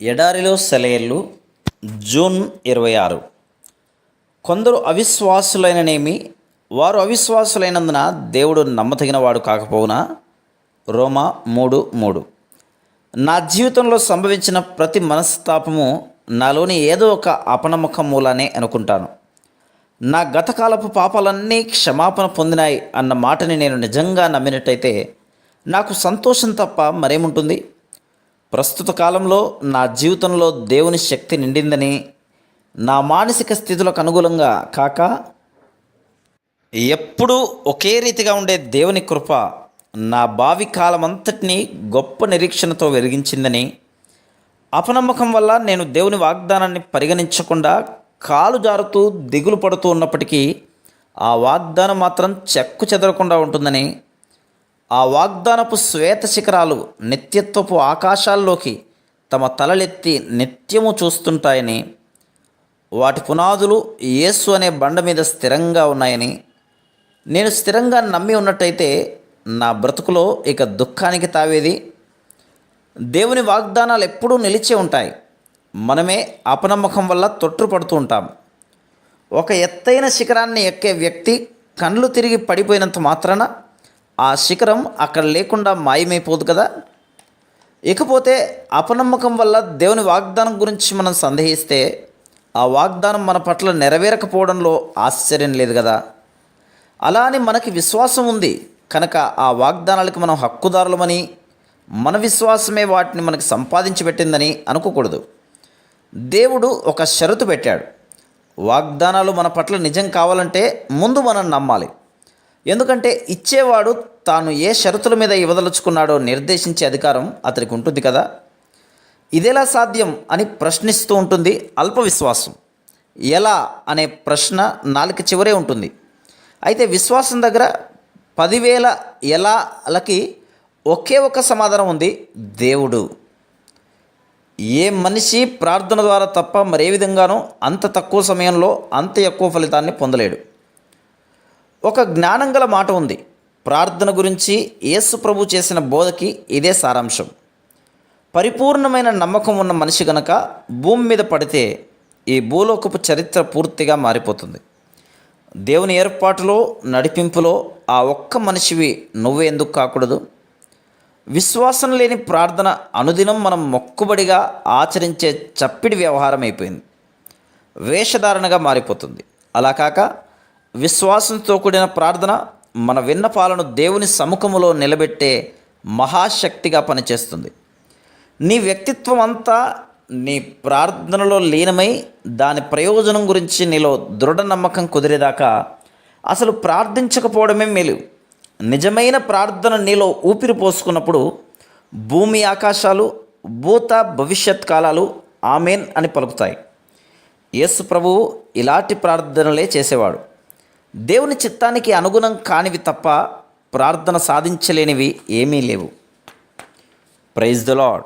ఎడారిలో సెలయేళ్ళు జూన్ 26. కొందరు అవిశ్వాసులైననేమి, వారు అవిశ్వాసులైనందున దేవుడు నమ్మదగినవాడు కాకపోవునా? రోమా 3:3. నా జీవితంలో సంభవించిన ప్రతి మనస్తాపము నాలోని ఏదో ఒక అపనమ్మకం మూలానే అనుకుంటాను. నా గతకాలపు పాపాలన్నీ క్షమాపణ పొందినాయి అన్న మాటని నేను నిజంగా నమ్మినట్టయితే నాకు సంతోషం తప్ప మరేముంటుంది? ప్రస్తుత కాలంలో నా జీవితంలో దేవుని శక్తి నిండిందని, నా మానసిక స్థితులకు అనుగుణంగా కాక ఎప్పుడూ ఒకే రీతిగా ఉండే దేవుని కృప నా భావి కాలమంతటినీ గొప్ప నిరీక్షణతో వెలిగించిందని, అపనమ్మకం వల్ల నేను దేవుని వాగ్దానాన్ని పరిగణించకుండా కాలు జారుతూ దిగులు పడుతూ ఉన్నప్పటికీ ఆ వాగ్దానం మాత్రం చెక్కు చెదరకుండా ఉంటుందని, ఆ వాగ్దానపు శ్వేత శిఖరాలు నిత్యత్వపు ఆకాశాల్లోకి తమ తలలెత్తి నిత్యము చూస్తుంటాయని, వాటి పునాదులు యేసు అనే బండ మీద స్థిరంగా ఉన్నాయని నేను స్థిరంగా నమ్మి ఉన్నట్టయితే నా బ్రతుకులో ఇక దుఃఖానికి తావేది? దేవుని వాగ్దానాలు ఎప్పుడూ నిలిచే ఉంటాయి. మనమే అపనమ్మకం వల్ల తొట్టుపడుతూ ఉంటాం. ఒక ఎత్తైన శిఖరాన్ని ఎక్కే వ్యక్తి కళ్ళు తిరిగి పడిపోయినంత మాత్రాన ఆ శిఖరం అక్కడ లేకుండా మాయమైపోదు కదా. ఇకపోతే అపనమ్మకం వల్ల దేవుని వాగ్దానం గురించి మనం సందేహిస్తే ఆ వాగ్దానం మన పట్ల నెరవేరకపోవడంలో ఆశ్చర్యం లేదు కదా. అలా అని మనకి విశ్వాసం ఉంది కనుక ఆ వాగ్దానాలకు మనం హక్కుదారులమని, మన విశ్వాసమే వాటిని మనకి సంపాదించి పెట్టిందని అనుకోకూడదు. దేవుడు ఒక షరతు పెట్టాడు. వాగ్దానాలు మన పట్ల నిజం కావాలంటే ముందు మనం నమ్మాలి. ఎందుకంటే ఇచ్చేవాడు తాను ఏ షరతుల మీద ఇవ్వదలుచుకున్నాడో నిర్దేశించే అధికారం అతనికి ఉంటుంది కదా. ఇదెలా సాధ్యం అని ప్రశ్నిస్తూ ఉంటుంది అల్ప విశ్వాసం. ఎలా అనే ప్రశ్న నాలుక చివరే ఉంటుంది. అయితే విశ్వాసం దగ్గర 10,000 ఎలాలకి ఒకే ఒక సమాధానం ఉంది: దేవుడు. ఏ మనిషి ప్రార్థన ద్వారా తప్ప మరే విధంగానూ అంత తక్కువ సమయంలో అంత ఎక్కువ ఫలితాన్ని పొందలేడు. ఒక జ్ఞానం గల మాట ఉంది. ప్రార్థన గురించి యేసు ప్రభు చేసిన బోధకి ఇదే సారాంశం. పరిపూర్ణమైన నమ్మకం ఉన్న మనిషి గనక భూమి మీద పడితే ఈ భూలోకపు చరిత్ర పూర్తిగా మారిపోతుంది. దేవుని ఏర్పాటులో, నడిపింపులో ఆ ఒక్క మనిషివి నువ్వే ఎందుకు కాకూడదు? విశ్వాసం లేని ప్రార్థన అనుదినం మనం మొక్కుబడిగా ఆచరించే చప్పిడి వ్యవహారం అయిపోయింది, వేషధారణగా మారిపోతుంది. అలా కాక విశ్వాసంతో కూడిన ప్రార్థన మన విన్నపాలను దేవుని సముఖములో నిలబెట్టే మహాశక్తిగా పనిచేస్తుంది. నీ వ్యక్తిత్వం అంతా నీ ప్రార్థనలో లీనమై దాని ప్రయోజనం గురించి నీలో దృఢ నమ్మకం కుదిరేదాకా అసలు ప్రార్థించకపోవడమే మేలు. నిజమైన ప్రార్థన నీలో ఊపిరి పోసుకున్నప్పుడు భూమి ఆకాశాలు, భూత భవిష్యత్ కాలాలు ఆమెన్ అని పలుకుతాయి. యేసు ప్రభువు ఇలాంటి ప్రార్థనలే చేసేవాడు. దేవుని చిత్తానికి అనుగుణం కానివి తప్ప ప్రార్థన సాధించలేనివి ఏమీ లేవు. Praise the lord.